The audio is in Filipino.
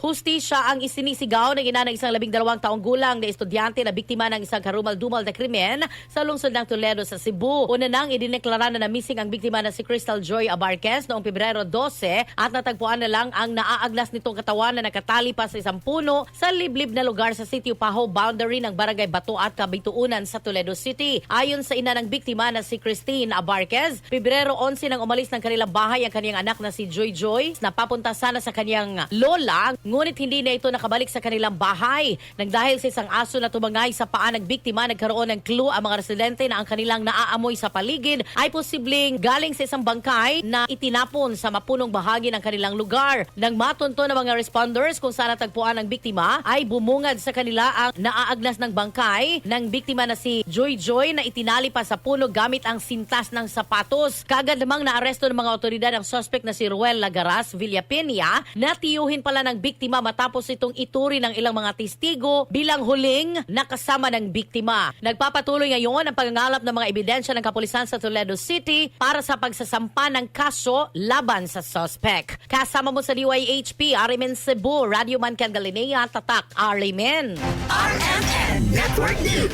Hustisya ang isinisigaw ng ina ng isang 12 taong gulang na estudyante na biktima ng isang karumal-dumal na krimen sa lungsod ng Toledo sa Cebu. Una nang idineklara na missing ang biktima na si Crystal Joy Abarquez noong Pebrero 12 at natagpuan na lang ang naaaglas nitong katawan na nakatali pa sa isang puno sa liblib na lugar sa Sitio Paho, boundary ng Barangay Bato at Kabituunan sa Toledo City. Ayon sa ina ng biktima na si Christine Abarquez, Pebrero 11 nang umalis ng kanilang bahay ang kanyang anak na si Joy Joy na papunta sana sa kanyang lola. Ngunit hindi na ito nakabalik sa kanilang bahay. Nang dahil sa isang aso na tumangay sa paa ng biktima, nagkaroon ng clue ang mga residente na ang kanilang naaamoy sa paligid ay posibleng galing sa isang bangkay na itinapon sa mapunong bahagi ng kanilang lugar. Nang matunto ng mga responders kung saan natagpuan ang biktima, ay bumungad sa kanila ang naaagnas ng bangkay ng biktima na si Joy Joy na itinali pa sa puno gamit ang sintas ng sapatos. Kagad namang naaresto ng mga otoridad ang suspect na si Ruel Lagaras Villapenia na tiyuhin pala ng biktima matapos itong ituri ng ilang mga testigo bilang huling nakasama ng biktima. Nagpapatuloy ngayon ang pagngangalap ng mga ebidensya ng kapulisan sa Toledo City para sa pagsasampa ng kaso laban sa suspect. Kasama mo sa DYHP, Arimen Cebu, Radio Man Cangalinea, Tatak, Arimen. RMN Network News.